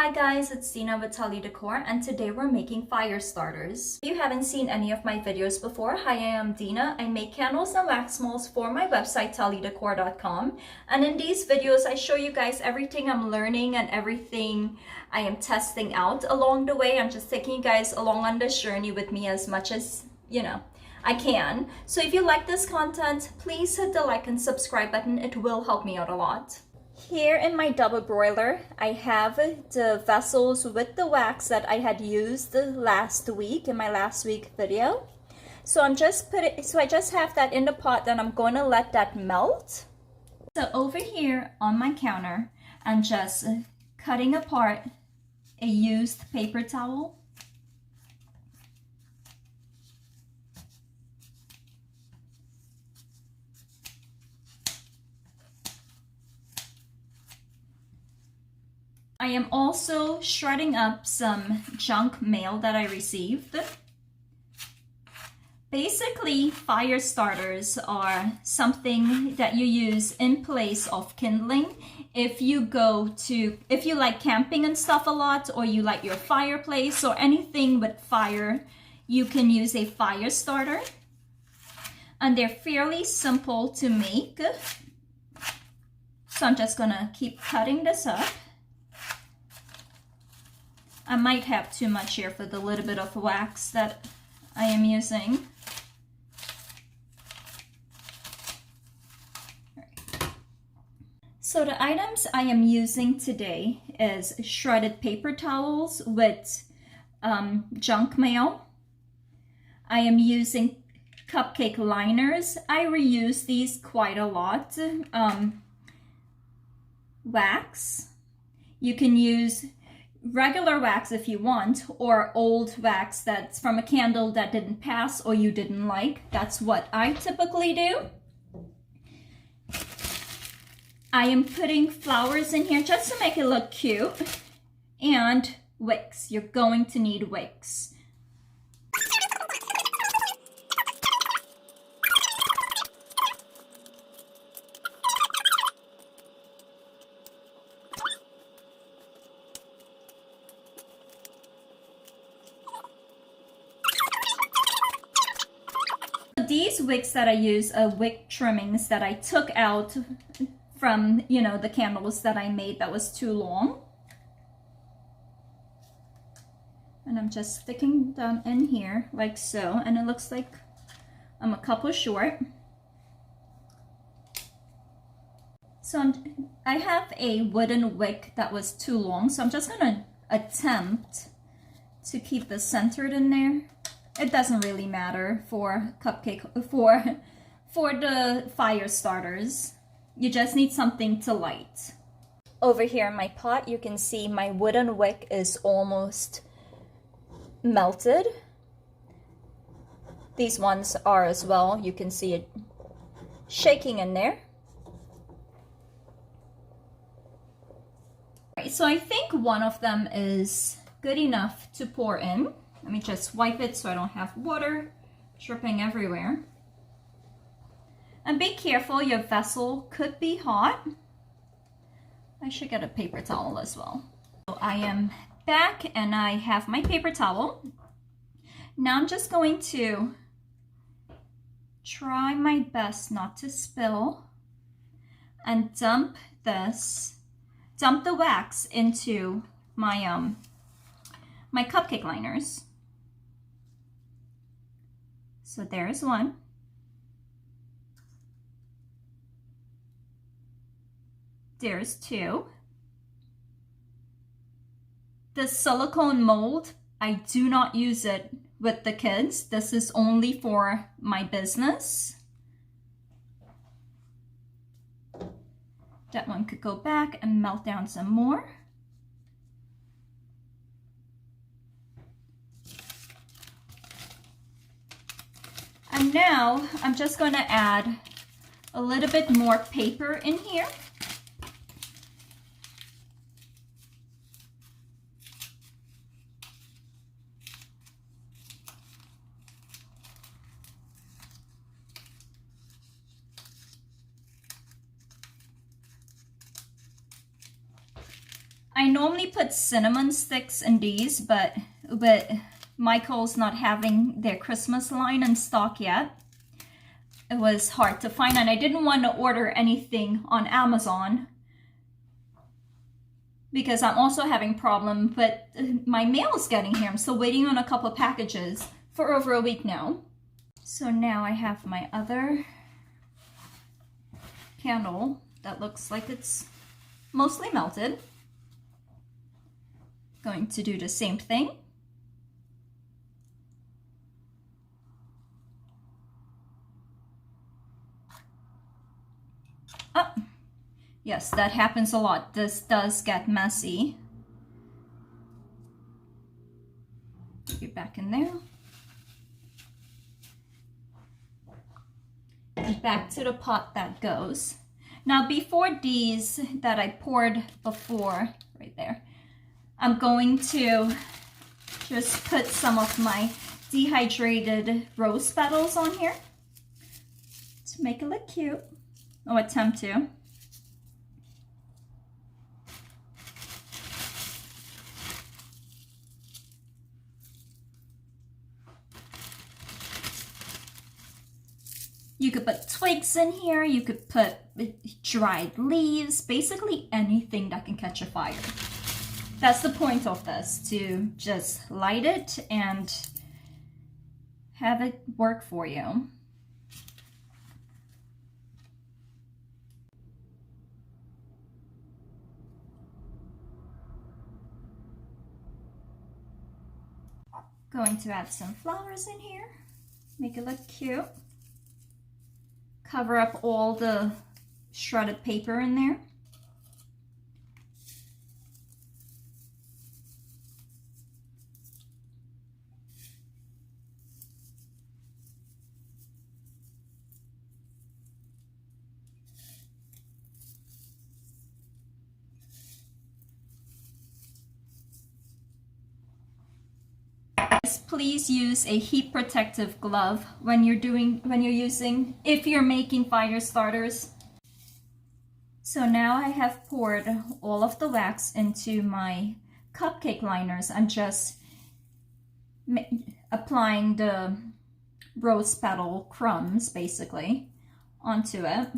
Hi guys, it's Dina with TullyDecor, and today we're making fire starters. If you haven't seen any of my videos before, hi, I am Dina. I make candles and wax molds for my website TullyDecor.com, and in these videos I show you guys everything I'm learning and everything I am testing out along the way. I'm just taking you guys along on this journey with me as much as, I can. So if you like this content, please hit the like and subscribe button. It will help me out a lot. Here in my double broiler, I have the vessels with the wax that I had used last week in my last week video. So I just have that in the pot, and I'm going to let that melt. So over here on my counter, I'm just cutting apart a used paper towel. I am also shredding up some junk mail that I received. Basically, fire starters are something that you use in place of kindling. If you like camping and stuff a lot, or you like your fireplace or anything with fire, you can use a fire starter. And they're fairly simple to make. So I'm just gonna keep cutting this up. I might have too much here for the little bit of wax that I am using. So the items I am using today is shredded paper towels with junk mail. I am using cupcake liners. I reuse these quite a lot. Wax. You can use regular wax if you want, or old wax that's from a candle that didn't pass or you didn't like. That's what I typically do. I am putting flowers in here just to make it look cute. And wicks. You're going to need wicks. These wicks that I use are wick trimmings that I took out from, the candles that I made that was too long. And I'm just sticking them in here like so, and it looks like I'm a couple short. So I have a wooden wick that was too long, so I'm just gonna attempt to keep this centered in there. It doesn't really matter for for the fire starters. You just need something to light. Over here in my pot, you can see my wooden wick is almost melted. These ones are as well. You can see it shaking in there. Right, so I think one of them is good enough to pour in. Let me just wipe it so I don't have water dripping everywhere. And be careful, your vessel could be hot. I should get a paper towel as well. So I am back and I have my paper towel. Now I'm just going to try my best not to spill and dump the wax into my my cupcake liners. So there's one. There's two. The silicone mold, I do not use it with the kids. This is only for my business. That one could go back and melt down some more. And now I'm just going to add a little bit more paper in here. I normally put cinnamon sticks in these, but Michael's not having their Christmas line in stock yet. It was hard to find, and I didn't want to order anything on Amazon because I'm also having problem, but my mail is getting here. I'm still waiting on a couple of packages for over a week now. So now I have my other candle that looks like it's mostly melted. Going to do the same thing. Oh, yes, that happens a lot. This does get messy. Get back in there. And back to the pot that goes. Now, before these that I poured before, right there, I'm going to just put some of my dehydrated rose petals on here to make it look cute. Oh, attempt to. You could put twigs in here, you could put dried leaves, basically anything that can catch a fire. That's the point of this, to just light it and have it work for you. Going to add some flowers in here, make it look cute. Cover up all the shredded paper in there. Please use a heat protective glove when if you're making fire starters. So now I have poured all of the wax into my cupcake liners. I'm just applying the rose petal crumbs basically onto it.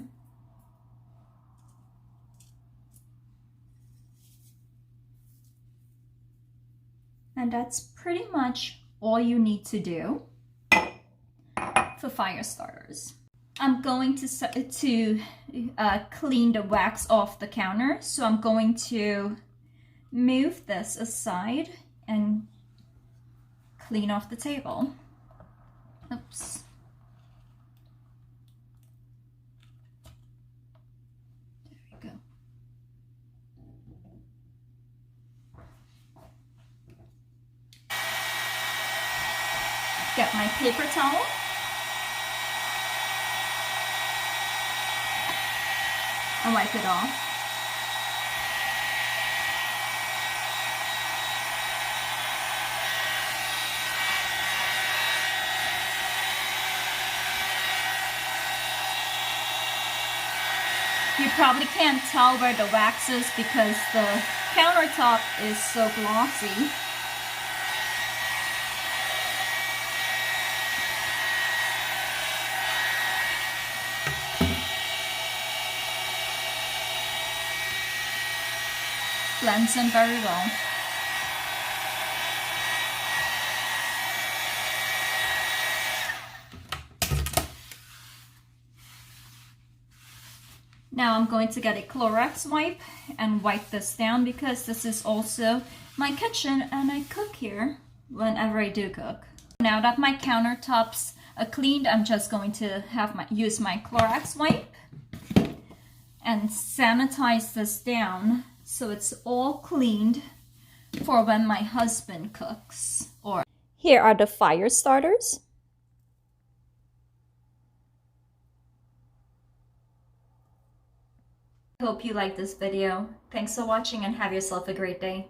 And that's pretty much all you need to do for fire starters. I'm going to clean the wax off the counter, so I'm going to move this aside and clean off the table. Oops. There we go. Get my paper towel. And wipe it off. You probably can't tell where the wax is because the countertop is so glossy. Blends in very well. Now I'm going to get a Clorox wipe and wipe this down because this is also my kitchen and I cook here whenever I do cook. Now that my countertops are cleaned, I'm just going to use my Clorox wipe and sanitize this down so it's all cleaned for when my husband cooks. Or here are the fire starters. I hope you liked this video. Thanks for watching and have yourself a great day.